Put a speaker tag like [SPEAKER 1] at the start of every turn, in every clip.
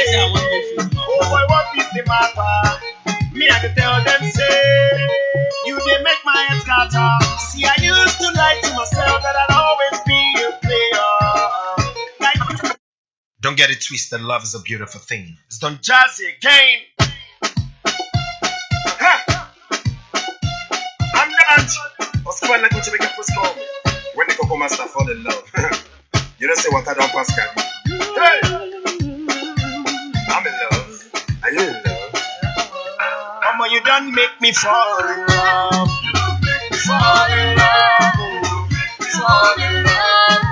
[SPEAKER 1] Oh boy, what is the matter? Me I can tell them say you did make my head scatter. See, I used to lie to myself that I'd always be a player. Don't get it twisted, love is a beautiful thing. It's done jazzy again. I'm not. What's going on? To make a first call. When the Coco Master fall in love. You don't say what I don't pass, can you? Hey! I'm in love. Are you in love? Mama, you done make me fall in love. You done make me fall in love. Fall in love.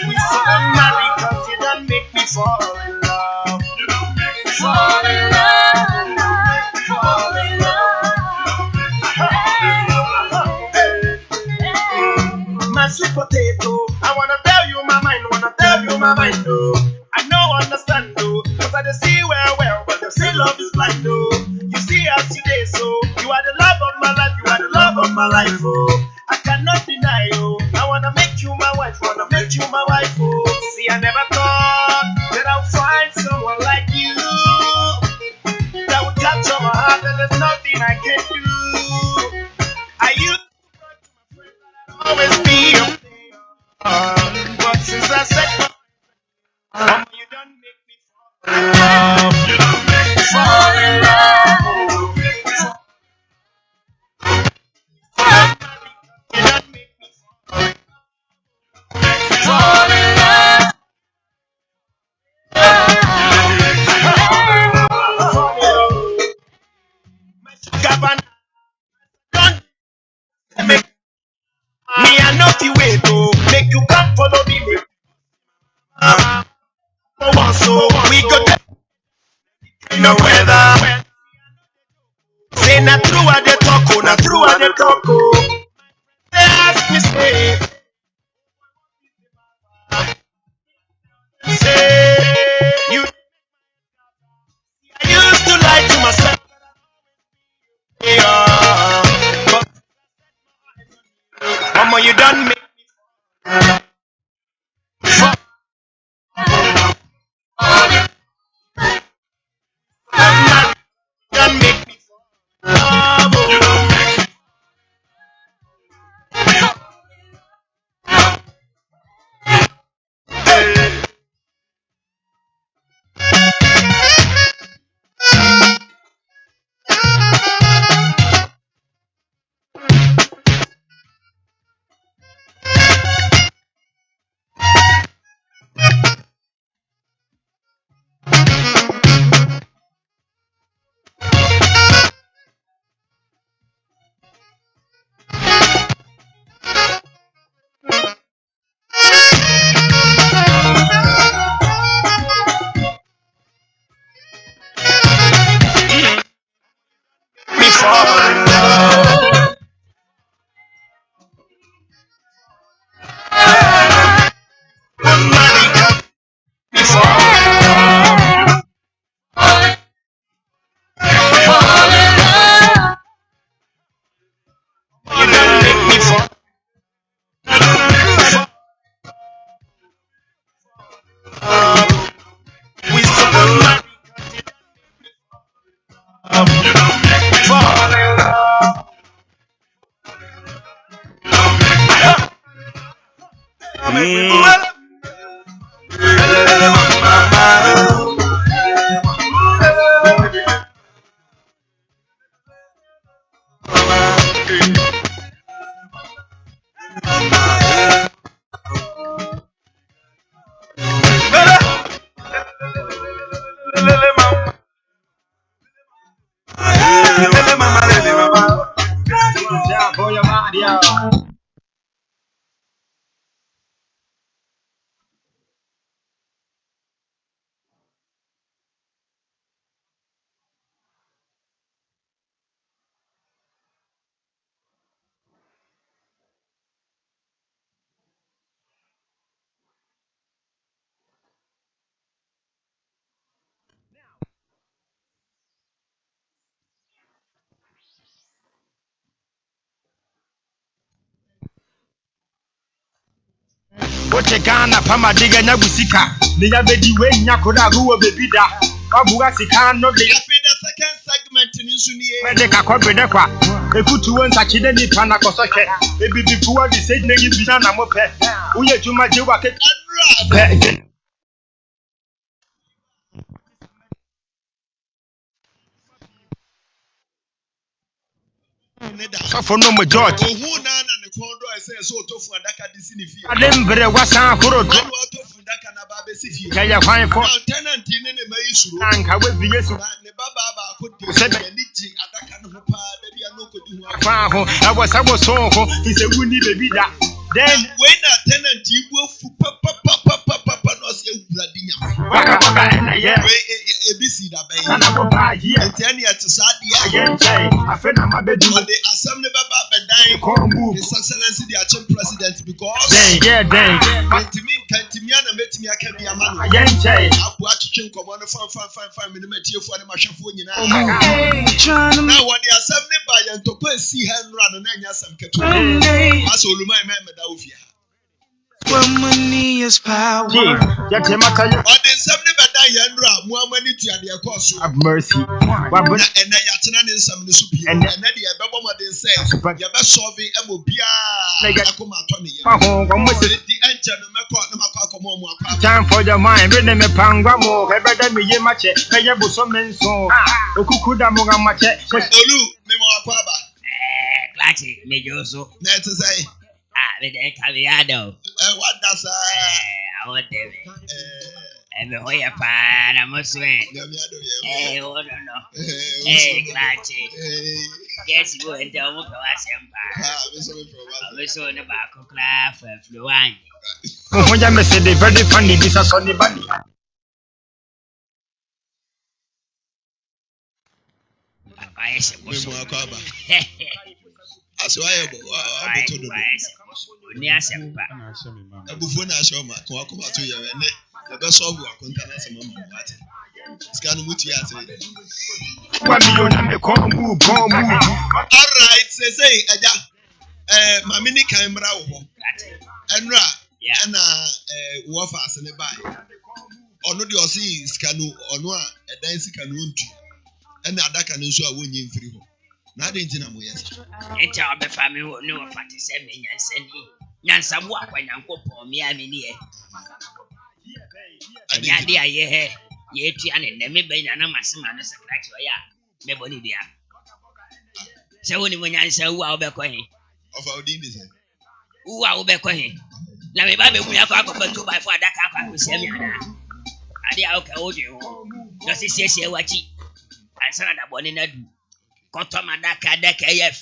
[SPEAKER 1] We so married cause you done make me fall in love. You done make me fall in love. Fall in love. My sweet potato, I wanna tell you my mind, oh. I know understand, oh, cause I just see well, but they say love is blind, oh. You see us today, so you are the love of my life, oh. I cannot deny, oh. I wanna make you my wife, oh. See, I never thought that I'll find someone like you that would capture my heart, and there's nothing I can do. I used to always be a but since I said you done make me fall in love. You done make me fall in love. You done make me fall in love. My sugar banana done make me a naughty way to make you come follow me. So we go no weather. Say not true at the talk. They ask me say you. I used to lie to myself. Yeah, but mama, you done make me fall. You done make me fall. You done make me fall in love. Monica, me fall in love. Fall in love. You done make me fall. We so married. You done make me fall in love. wote Ghana pama diga nya busika ne ya bedi we nya koda go bebi da babuga sika no de
[SPEAKER 2] the second segment in Sunie.
[SPEAKER 1] Medeka ko bedekwa ekutu won sakide ni pana kosohwe ebibi fuwa di sage ne yi bisa na mo pe uye juma je wa ke Sofo no mo George
[SPEAKER 2] Ohu na ne kondo ese so tofu adaka disi ni fie.
[SPEAKER 1] Adembre wasan horo do
[SPEAKER 2] Tofu ndaka na ba be si fie.
[SPEAKER 1] kaya kwan fo
[SPEAKER 2] Tenant ni ne mai suro.
[SPEAKER 1] anka we bi Yesu
[SPEAKER 2] Ne baba ba ko de ni ji adaka no pa da bia no ko di hu.
[SPEAKER 1] fa ho awo so ho ise wuni bebi da then
[SPEAKER 2] when a tenant igbo fu papa no se ewura di nya.
[SPEAKER 1] baka na ye
[SPEAKER 2] Ebisi da ben.
[SPEAKER 1] na ko ba ye
[SPEAKER 2] Etiani at sadia.
[SPEAKER 1] again say afena mabedu
[SPEAKER 2] The assembly baba bedan.
[SPEAKER 1] ko move
[SPEAKER 2] His Excellency the Achin President because
[SPEAKER 1] then yeah then
[SPEAKER 2] Kantimi na metimi aka bia ma no.
[SPEAKER 1] again say
[SPEAKER 2] Abu atwetwe nkomo no fan me matiefu ne mahwefo nyina. Na what the assembly by yantoko esi ha nra no na nya asam keto. Asa olumai me da ofia.
[SPEAKER 3] When money is power.
[SPEAKER 1] ya temata you
[SPEAKER 2] But the assembly bada yanra mu amani tua de ekoso.
[SPEAKER 1] have mercy wabona
[SPEAKER 2] Na ena yatena ne nsam ne so pie.
[SPEAKER 1] Ene.
[SPEAKER 2] Ena de ebebo modern say. Ya be solve emo bia.
[SPEAKER 1] Nega.
[SPEAKER 2] Akoma ato ne ye.
[SPEAKER 1] fa ho ko mo se
[SPEAKER 2] The enche no mekọ no makọ akomo mu akwa.
[SPEAKER 1] time for your mind when me pangwa mo hebeda me ye mache me ye buso menso okuku da mo mache
[SPEAKER 2] Olu me mo akwa ba.
[SPEAKER 4] Classic, me Joso.
[SPEAKER 2] Na ete say
[SPEAKER 4] Me the Caviado.
[SPEAKER 2] what does
[SPEAKER 4] I want them. And the Hoya Pan, I must win.
[SPEAKER 2] Nyamiado ye.
[SPEAKER 4] Oh, no. Classic. Yes, you went down with us, Empire.
[SPEAKER 2] Me so me for
[SPEAKER 4] I
[SPEAKER 2] what.
[SPEAKER 4] was on the back of Claff, Fluan.
[SPEAKER 1] ho ya me se de very funny this is on the body
[SPEAKER 4] I said,
[SPEAKER 2] Me mo akwa ba. Aso aye bo. Aboto do.
[SPEAKER 4] Near Sempa.
[SPEAKER 2] Abufu na asho ma ko akoma to ye ne. Ya be solve akonta na se mama what. Ska no mutu ya ase.
[SPEAKER 1] kwa mi yo na me ko mu
[SPEAKER 2] All right, say aja. Mami ni kan mra wo ho. Enra.
[SPEAKER 4] Yeah.
[SPEAKER 2] Na wo fa ase ne bai. Ono de osi ska no ono a edan sika no ntu. Ena adaka no nso a wonye mfiri ho. Na ade ntina mo yes.
[SPEAKER 4] It's our family who know 47 years and Nansamu, when Uncle Paul, me, I mean, yeah, dear, yeah, ye, Tian, and me, by Nana Massaman, as a crack, yeah, me, Bonnie, dear. So when I say, who I'll be calling,
[SPEAKER 2] Of our dinis.
[SPEAKER 4] who I'll be calling. Now, me, baby, we have to go 2x4 that car with Sammy. I dear, okay, hold you. Just say, what she and son of the bonnet do. Cotton and that car, that KF.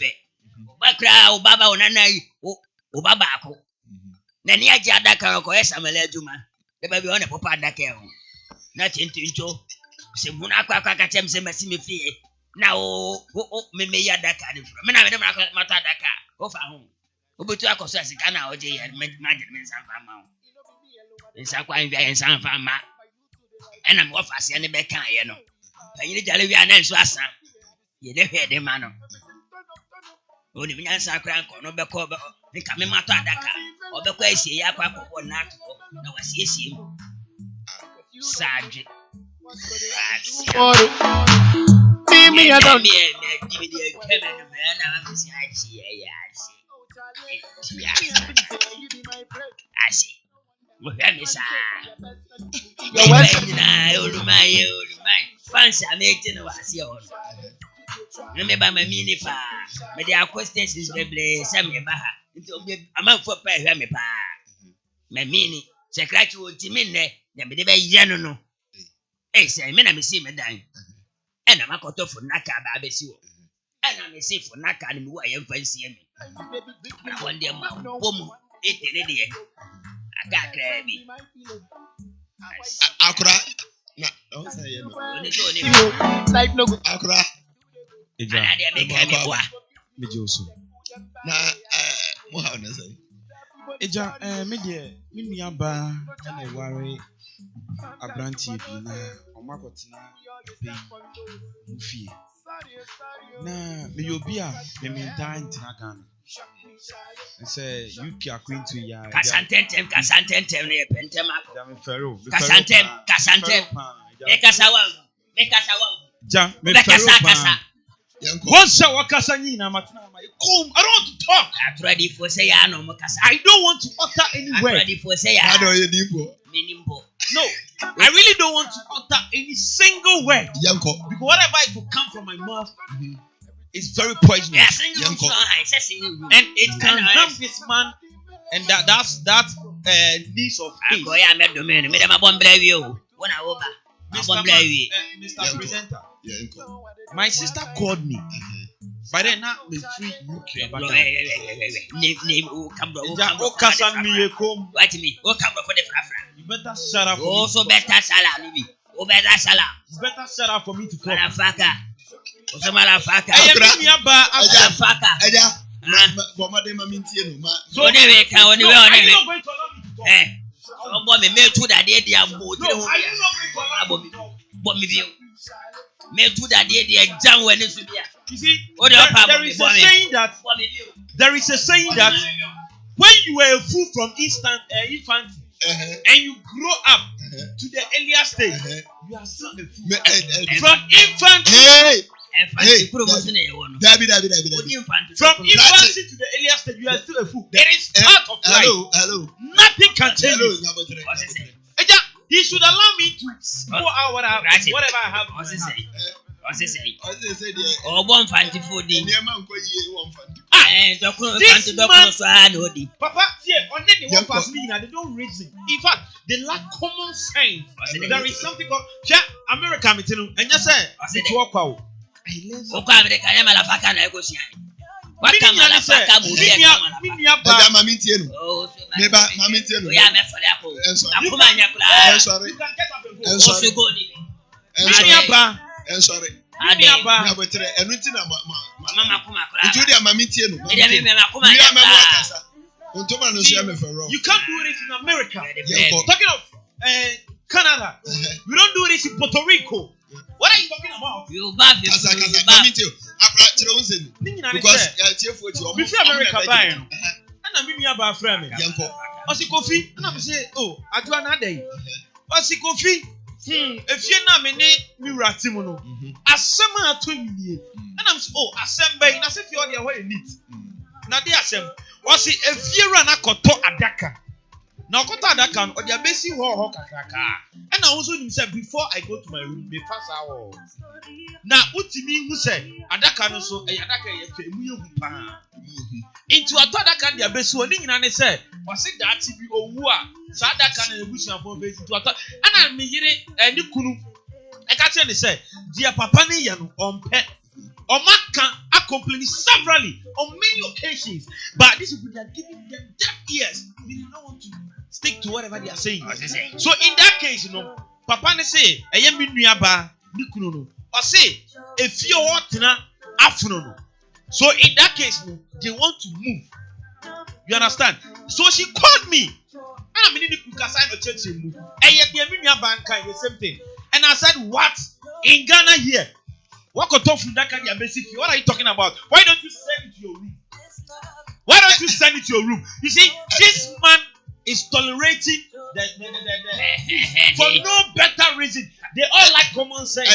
[SPEAKER 4] Bakra, Obaba, Onanai, Obabako. Nani aja adaka ko esa melejuma. De ba bi ona papa adaka e ho. Na tintincho. Se muna akwa ka tem se masi me fie. Na me ya adaka ni fro. Me na me de mata adaka. O fa ho. Obetu akoso asika na oje ye ma je me san fa ma ho. Nsa kwa nvia nsan fa ma. Ena me ofa se ne be kan ye no. Panyini jale wi ana nso asa. Ye de hwe de ma no. Oni binya nsa kra nko no be ko be nka me mata adaka. Obekwa esie ya kwa akoko na atoko na wasiesie mu sadwe me I don't give me the kebe no me na ma si achi ya achi mo hwe me sa yo wa na olumai fans amete no wasie ho no me ba ma mini fa me dey acquaintances beble sam ye ba ha nti obi amanfo pa hwe me pa ma mini secretary o ti mi ne na me dey ba ye no say me na me see me dan na makoto fu naka ba be si wo na me see fu naka ni me wo ye mfa nsie me na won dey ma bom etele dey aga kra bi
[SPEAKER 2] Akura na don't say ye no.
[SPEAKER 4] oni to ni
[SPEAKER 2] Life no go akura.
[SPEAKER 4] Eja ana dey make me boa
[SPEAKER 3] Me Joso.
[SPEAKER 2] Na mo ha na say.
[SPEAKER 3] Eja me de me nua ba na ware abrantie bi na Omakotna be Mufie. Na me yobia me mentan Ghana. I say UK according to ya.
[SPEAKER 4] Kasantem ne pentemako.
[SPEAKER 3] Ja me fero.
[SPEAKER 4] Kasantem. Me kasawa.
[SPEAKER 3] Ja me
[SPEAKER 4] Kasa.
[SPEAKER 3] Once I wakasa nyina matna ma come. I don't want to talk.
[SPEAKER 4] Atradi for say ya no mukasa.
[SPEAKER 3] I don't want to utter any word.
[SPEAKER 4] Atradi for say ya. Minimbo.
[SPEAKER 3] No, I really don't want to utter any single word.
[SPEAKER 2] Yanko.
[SPEAKER 3] Because whatever it will come from my mouth is very poisonous. And it can harm this man. And that's niece of his. Mr. Presenter. My sister called me. By then, now me free UK. You better shut up.
[SPEAKER 4] Also better salam. You better salam.
[SPEAKER 3] You better shut up for me to talk.
[SPEAKER 4] Malafaka. Also malafaka. So they are you not going to allow me to talk? Me to that day they are both.
[SPEAKER 3] No, are you not going to allow me to talk?
[SPEAKER 4] Me to that day they are jam when it's here.
[SPEAKER 3] You see, there is a saying that when you were a fool from infancy and you grow up to the earlier stage, you are still a fool. From infancy. From infancy to the earlier stage, you are still a fool. There is part of life. Nothing can change it. He should allow me to go out whatever I have. This man, Papa, they don't reason. In fact, they lack common sense. There is something called America, and you say, it's walk out. You can't do this in America. Talking of Canada, we don't do this in Puerto Rico. What are you talking about? Before America buying, and I'm in your friend. Kofi, and I'm saying, oh, I do another day. Kofi, if you're not me ratimono, as someone at 20 years, and I'm oh, assemble, and I said, you're the way in it. Now, they assemble. Was it if you run a koto adaka? Now, koto adaka, or the basic ho kakaka. And I also said, before I go to my room, be fast hour. Now, what do you mean? Who said adaka no so a adaka into a adaka the best one in and said, was it that to be owa? Sadaka and a bush of face to attack. And I mean, and you couldn't. I can't tell you, say, dear Papa Nian on pet. Omak can accompany severally on many occasions, but this is we are giving them deaf ears. We don't want to stick to whatever they are saying. So in that case, you know, Papa ne say, "I am in Niaba, Nikuno." Or say, "If you want to afternoon." So in that case, they want to move. You understand? So she called me, and I'm in the sign of church move. I am in Niaba, the same thing. And I said, "What in Ghana here? What are you talking about? Why don't you send it to your room? Why don't you send it to your room?" You see, this man is tolerating for no better reason. They all like common sense.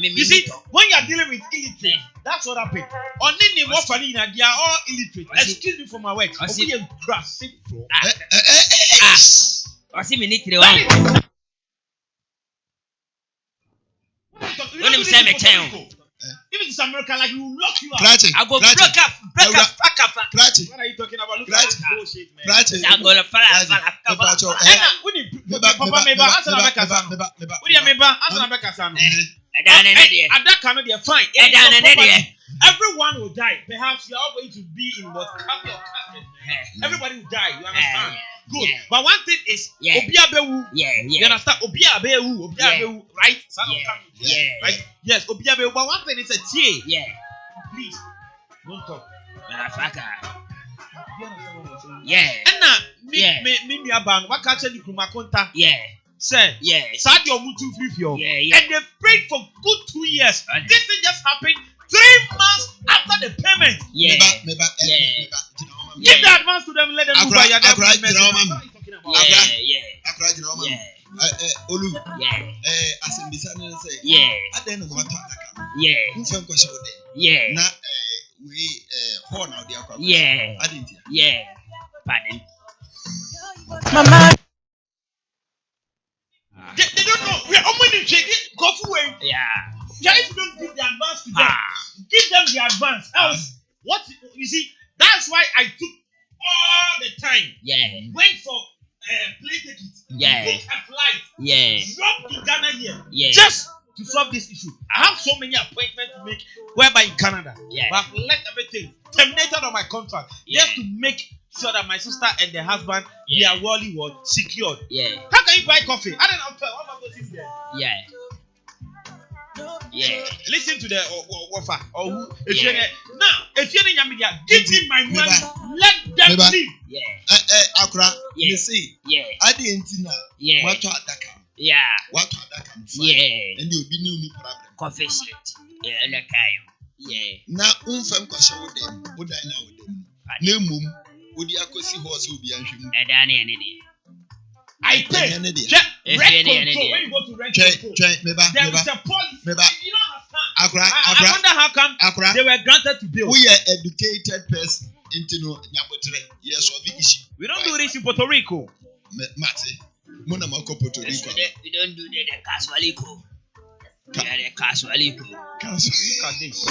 [SPEAKER 3] You see, when you are dealing with illiterate, that's what happened. They are all illiterate. Excuse me for my words. If it's America, like we will lock you out. I go break up. What are you talking about? Look at this bullshit, man. I'm gonna everyone will die. Perhaps you are going to be in what couple of cases. Everybody will die. You understand? Good. But one thing is, you understand? Right? Right? Yes, Obiabewu. But one thing is a T. Please, don't talk.
[SPEAKER 4] Yeah.
[SPEAKER 3] And me bang. What catch any kumakonta?
[SPEAKER 4] Yeah.
[SPEAKER 3] Say.
[SPEAKER 4] Yeah.
[SPEAKER 3] Sad your mutu free.
[SPEAKER 4] Yeah.
[SPEAKER 3] And they prayed for good 2 years.
[SPEAKER 4] And
[SPEAKER 3] This thing just happened 3 months after the payment.
[SPEAKER 4] Yeah.
[SPEAKER 3] Give the advance to them. Let them move by your
[SPEAKER 2] Olu.
[SPEAKER 4] Yeah.
[SPEAKER 2] Asimbisa na say.
[SPEAKER 4] Yeah.
[SPEAKER 2] Aden no matter adaka.
[SPEAKER 4] Yeah.
[SPEAKER 2] Nfa nkwashe wo de.
[SPEAKER 4] Yeah.
[SPEAKER 2] Na we horn out the akwa.
[SPEAKER 4] Yeah.
[SPEAKER 2] Adentia.
[SPEAKER 4] Yeah. Pardon.
[SPEAKER 3] Mama. They don't know. We are only go away.
[SPEAKER 4] Yeah.
[SPEAKER 3] If you don't give the advance to them, give them the advance. Else, what you see, that's why I took all the time.
[SPEAKER 4] Yeah.
[SPEAKER 3] Went for plane ticket.
[SPEAKER 4] Yeah.
[SPEAKER 3] Book a flight.
[SPEAKER 4] Yeah.
[SPEAKER 3] Drop in Ghana here.
[SPEAKER 4] Yeah.
[SPEAKER 3] Just to solve this issue. I have so many appointments to make whereby in Canada.
[SPEAKER 4] Yeah.
[SPEAKER 3] But I've let everything terminated on my contract.
[SPEAKER 4] Yeah.
[SPEAKER 3] Just to make sure that my sister and the husband
[SPEAKER 4] Yeah.
[SPEAKER 3] their worldly was secured.
[SPEAKER 4] Yeah.
[SPEAKER 3] How can you buy coffee? I don't know. What am I going there?
[SPEAKER 4] Yeah. Yeah.
[SPEAKER 3] Listen to the offer or who. If
[SPEAKER 4] Yeah.
[SPEAKER 3] you're now, if you're in Yamidia, give me my money. Let them leave.
[SPEAKER 4] Yeah.
[SPEAKER 2] Akra.
[SPEAKER 4] Yeah.
[SPEAKER 2] You see.
[SPEAKER 4] Yeah.
[SPEAKER 2] Adentina.
[SPEAKER 4] Yeah.
[SPEAKER 2] What adaka?
[SPEAKER 4] Yeah.
[SPEAKER 2] What adaka?
[SPEAKER 4] Yeah.
[SPEAKER 2] And you be new problem.
[SPEAKER 4] Coffee shit. Yeah. Lekayo. Yeah.
[SPEAKER 2] Na unfa nkwashe wo de. Wo dan na wo de. Na mum. Wo di akosi horse obi anhwem.
[SPEAKER 4] Edane ene de.
[SPEAKER 3] I pay.
[SPEAKER 2] Rent
[SPEAKER 3] Control. When you go to rent control,
[SPEAKER 2] Try
[SPEAKER 3] there is a policy.
[SPEAKER 2] Meba.
[SPEAKER 3] You don't understand.
[SPEAKER 2] Akra.
[SPEAKER 3] I wonder how come
[SPEAKER 2] Akra.
[SPEAKER 3] they were granted to build.
[SPEAKER 2] We are educated person into no nyabotre. Yes, of the issue.
[SPEAKER 3] We don't do this in Puerto Rico.
[SPEAKER 2] Mate. Muna mako Puerto Rico.
[SPEAKER 4] We don't do the casualico. We are the casualico.
[SPEAKER 3] Look at this.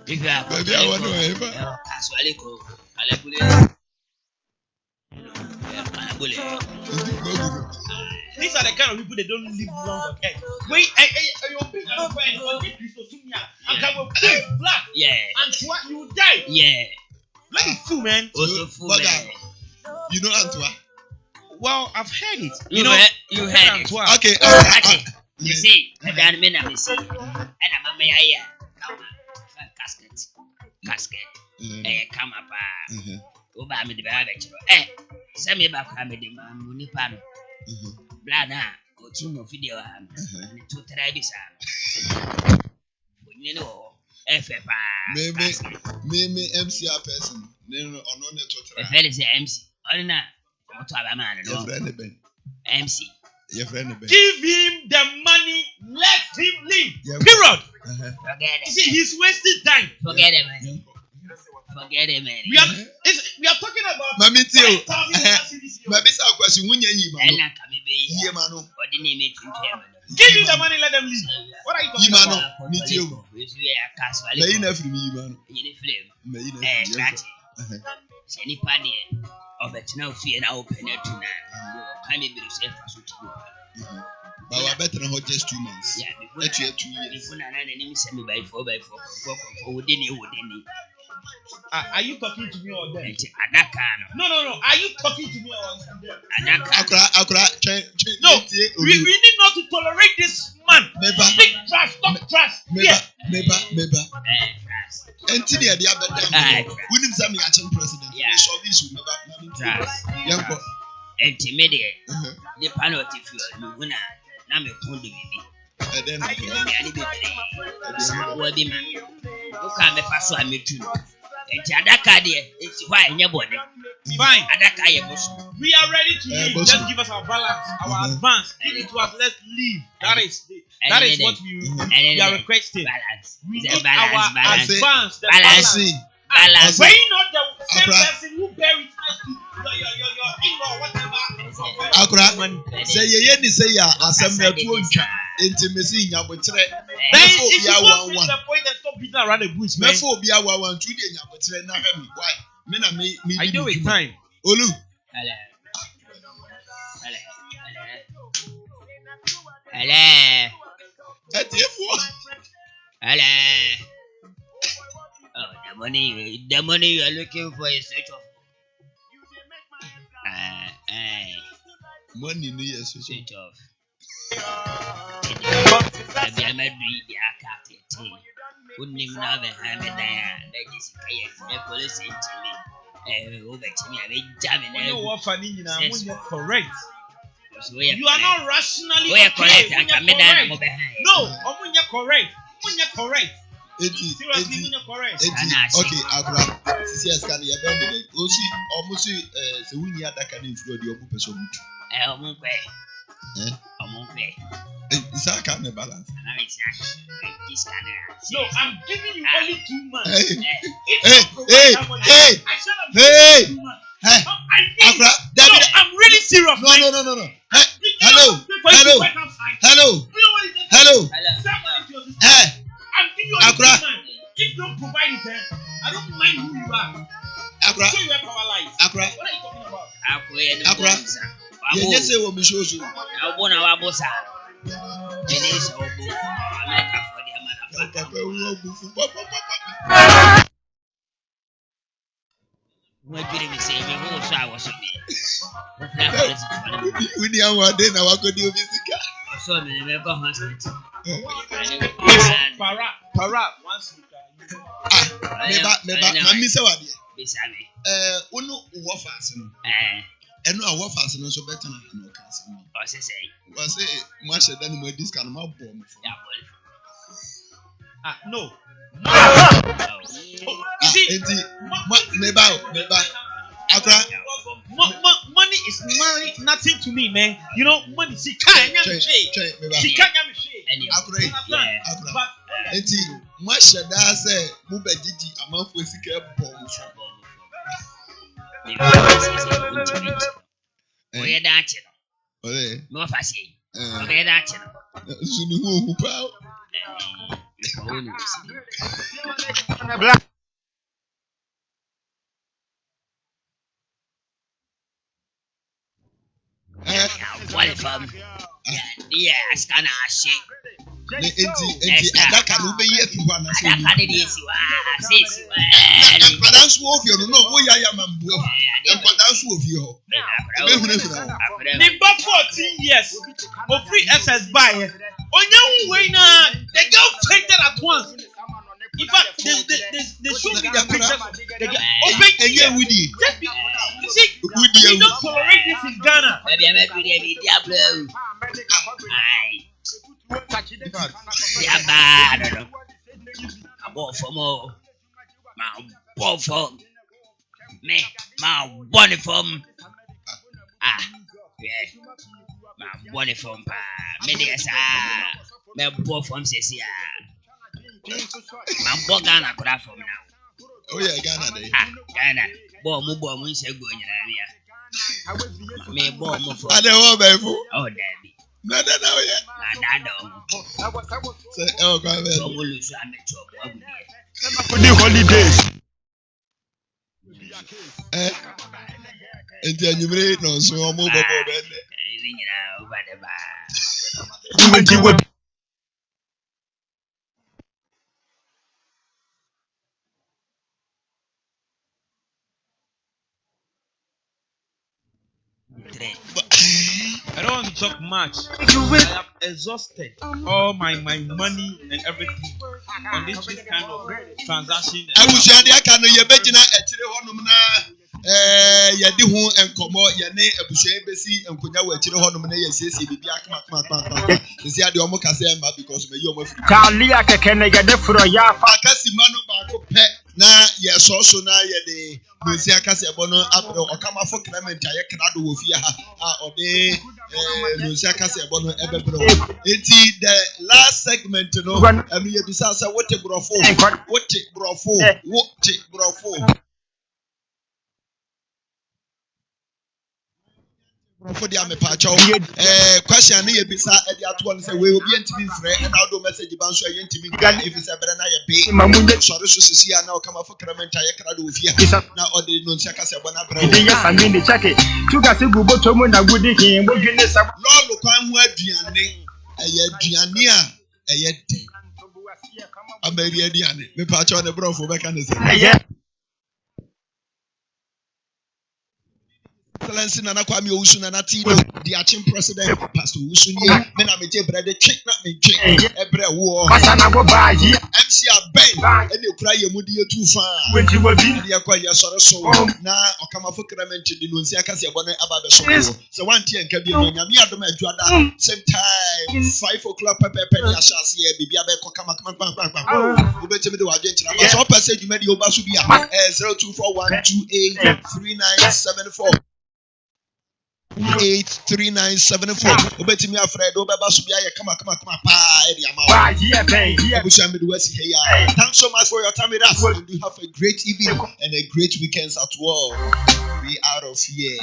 [SPEAKER 4] If you are
[SPEAKER 2] Baby, I want to know.
[SPEAKER 4] casualico. Alebule.
[SPEAKER 3] These are the kind of people that don't live long. Okay. Wait, you're being a friend. I can pay black.
[SPEAKER 4] Yeah.
[SPEAKER 3] And what you die.
[SPEAKER 4] Yeah.
[SPEAKER 3] Let me fool, man.
[SPEAKER 4] Also fool, man.
[SPEAKER 2] You know Antwa?
[SPEAKER 3] Well, I've heard it.
[SPEAKER 4] You heard it.
[SPEAKER 2] Okay.
[SPEAKER 4] You see, dan me na me see. And I'm a ya. Casket. Come up. Oba me de ba chiro. Se me ba kwa me de ma muni pa no. Bla na, o tu mo video am. Ni tu try bi sa. Onye no efe pa.
[SPEAKER 2] Me MCR person. No ono ne to try.
[SPEAKER 4] Efe is MC. Oni na, o to aba man no.
[SPEAKER 2] Your friend Ben.
[SPEAKER 4] MC.
[SPEAKER 2] Your friend Ben.
[SPEAKER 3] Give him the money. Let him leave.
[SPEAKER 2] Yeah.
[SPEAKER 3] Period.
[SPEAKER 4] Forget it.
[SPEAKER 3] See, he's wasting time.
[SPEAKER 4] Forget it, man. Forget it, man.
[SPEAKER 3] We are talking about
[SPEAKER 2] Mami Tio.
[SPEAKER 3] 5,000 cities.
[SPEAKER 2] Mami sa kwasi wunya yi ma no.
[SPEAKER 4] Ella kame be
[SPEAKER 2] Yi ma no.
[SPEAKER 4] Odi ni me tinke man.
[SPEAKER 3] Give him the money, let them leave. What are you
[SPEAKER 2] Yi
[SPEAKER 3] talking
[SPEAKER 2] ma
[SPEAKER 3] about?
[SPEAKER 2] no. Ni Tio.
[SPEAKER 4] We see a casual.
[SPEAKER 2] Me yi na firi mi yi ma no.
[SPEAKER 4] Ni flame.
[SPEAKER 2] Me yi na.
[SPEAKER 4] Scratch. Se ni pa ni obetina ofie na open it na. Kan me be say fa so ti.
[SPEAKER 2] But we better than just 2 months.
[SPEAKER 4] Yeah,
[SPEAKER 2] That's 2 years.
[SPEAKER 4] Before na na ni se me by 4x4 wodini.
[SPEAKER 3] Are you talking to me or them?
[SPEAKER 4] Adaka no.
[SPEAKER 3] No. Are you talking to me or them?
[SPEAKER 4] Adaka.
[SPEAKER 2] Akra.
[SPEAKER 3] No. We need not to tolerate this man. Speak trust, talk trust.
[SPEAKER 2] Meba.
[SPEAKER 4] Trust.
[SPEAKER 2] Enti de dia bedam. We need some action president.
[SPEAKER 4] Yeah.
[SPEAKER 2] So this will never
[SPEAKER 4] Trust.
[SPEAKER 2] Yanko.
[SPEAKER 4] Enti me de. The penalty fuel no na na me pon de bibi.
[SPEAKER 2] And then
[SPEAKER 4] Me ani bebe. Sa wo bi man. O ka me fa so ametu. Enti adaka de enti why enye bode.
[SPEAKER 3] Fine.
[SPEAKER 4] Adaka ye bosu.
[SPEAKER 3] We are ready to leave. Just give us our balance, our advance. Give it to us. Let's leave. That is what we are requesting.
[SPEAKER 4] Balance.
[SPEAKER 3] We
[SPEAKER 4] The
[SPEAKER 3] need
[SPEAKER 4] balance.
[SPEAKER 3] our advance. The
[SPEAKER 4] Balance.
[SPEAKER 3] balance.
[SPEAKER 4] Balance.
[SPEAKER 3] Were you not the same person who buried your in-law, whatever?
[SPEAKER 2] Akra. Say ye ni say ya asem na tu ontwa. Enti mesi nyabotre.
[SPEAKER 3] Then if you want to reach the point and stop beating around the bush, man.
[SPEAKER 2] Mefo obi awawan tu de nyabotre na hwe mi. Why? Me na me
[SPEAKER 3] I do it time.
[SPEAKER 2] Olu.
[SPEAKER 4] Hello.
[SPEAKER 2] Etiefo.
[SPEAKER 4] Hello. Oh, the money you are looking for is switch off.
[SPEAKER 2] Money no yes so.
[SPEAKER 4] Switch off. I be a mad read the account. Unim na be ha me dan na Jessica ye me police ntimi over timi a be jam na
[SPEAKER 3] You what funny you correct.
[SPEAKER 4] so
[SPEAKER 3] You are not rationally
[SPEAKER 4] we correct and me dan mo be ha.
[SPEAKER 3] No, omunya correct. Omunya correct.
[SPEAKER 2] Seriously,
[SPEAKER 3] omunya correct.
[SPEAKER 2] okay, Akra. CCS can you be me? Osi omusi se wuni adaka na infro di omu person mutu.
[SPEAKER 4] Omu kwe. Omu kwe.
[SPEAKER 2] Isa can me balance.
[SPEAKER 4] Na me say this can.
[SPEAKER 3] No, I'm giving you only 2 months.
[SPEAKER 2] Hey. Akra,
[SPEAKER 3] No, I'm really serious.
[SPEAKER 2] No. Hello. Hey.
[SPEAKER 3] I'm giving you only 2 months. If you don't provide it, I don't mind who you are.
[SPEAKER 2] Akra.
[SPEAKER 3] So you are paralyzed.
[SPEAKER 2] Akra.
[SPEAKER 3] What are you talking about?
[SPEAKER 2] Akra. You just say what me show you.
[SPEAKER 4] Abona wa bosa. Denise obo. America for the motherfucker. What did we say? We go so I was
[SPEAKER 2] We need our day now. What could you visit?
[SPEAKER 4] So me go hospital.
[SPEAKER 3] Para once you
[SPEAKER 2] Mami say what?
[SPEAKER 4] Besame.
[SPEAKER 2] Unu wo fast no. Enu a wo fast no so better na no case no.
[SPEAKER 4] O se say.
[SPEAKER 2] Wa say ma sheda no dis kan ma bom.
[SPEAKER 4] Ya
[SPEAKER 3] no.
[SPEAKER 2] You see, meba. Akra.
[SPEAKER 3] Money is nothing to me, man. You know, money. She can't get me.
[SPEAKER 2] Akra. Enti, ma sheda say mu be gigi amanfo sika bom so.
[SPEAKER 4] Oye da chi no.
[SPEAKER 2] Ole.
[SPEAKER 4] No fa si. Oye da chi no.
[SPEAKER 2] Sunu hu pa.
[SPEAKER 4] What if yes, can I shake?
[SPEAKER 2] Enti adaka no be ye fi wa na so.
[SPEAKER 4] Adaka de dey si wa, si wa.
[SPEAKER 2] Balance wo fi no wo ya ya mambu. Balance wo fi ho. Be hunu fi na.
[SPEAKER 3] Number 14 years. Of free SS buy. Onya we na the girl fainted at once. In fact, they showed me the picture. The girl
[SPEAKER 2] Wudi.
[SPEAKER 3] You see, we don't tolerate this in Ghana.
[SPEAKER 4] Maybe I'm going to be Diablo. Yeah, bad. I bought for more. My bought for me. My body from. Yeah. My body from. Medias. My bought from Cecia. My bought Ghana could have from now.
[SPEAKER 2] Oh, yeah, Ghana.
[SPEAKER 4] Ghana. Bomb, say go in area. Me bomb for.
[SPEAKER 2] I don't know,
[SPEAKER 4] oh, Daddy.
[SPEAKER 2] No, yeah.
[SPEAKER 4] I don't.
[SPEAKER 2] Say, oh, God, man.
[SPEAKER 1] For the holidays.
[SPEAKER 2] And then you made no so mobile.
[SPEAKER 3] I don't want to talk much. I am exhausted. All my money and everything on this kind of transaction.
[SPEAKER 2] I wish I can know your bedina at yadi hu enkomo yene abusue besi enkonya wa chire ho no na yesiesie bibia akama esi ade omo kase emba because me yomo afiri
[SPEAKER 1] Kalia keke na yade furo ya fa
[SPEAKER 2] akasi manu ba ko pe na yesoso na yede mesi akase ebo no apre okama fo clement aye krado wo fie ha ode mesi akase ebo no ebebro enti the last segment no anu ye bisa sa wote brofo for the ame pacho question na ye bisa e dey ato on say we obi antimi frɛ na audio message ban so ye antimi kan if is ebere na ye be sorry so sisi na o kama for cramenta ye krado ofia na o dey no nsia kase bona brɛ
[SPEAKER 1] o dey sami ni chake tuga se gubo to mu na gudi hin mo dwene sa
[SPEAKER 2] lolo kwan hu aduane aduane a eye de amari aduane me pacho na brofo be kan say Excellency Nana Kwame Owusu Nana Tino, the Achin President, Pastor Owusu Nye, Mena Meje Brede Chick na Meje, Ebre War, MC Ben, and you cry your moody too far. When you were being the Aqua Soroso, now Okama Fukrament, the Nunziaka Sabona about the show. So one tea and Kabia, Yamia Doma Juada, same time, 5 o'clock, Pepe Yashasi, Bibia Beko Kama, you better do Argentina. So I said you made your Basubia 0241283974. 83974. Obeti me afraid Obaba Subia. Come on, thanks so much for your time with us. And you have a great evening and a great weekend at work. We out of here.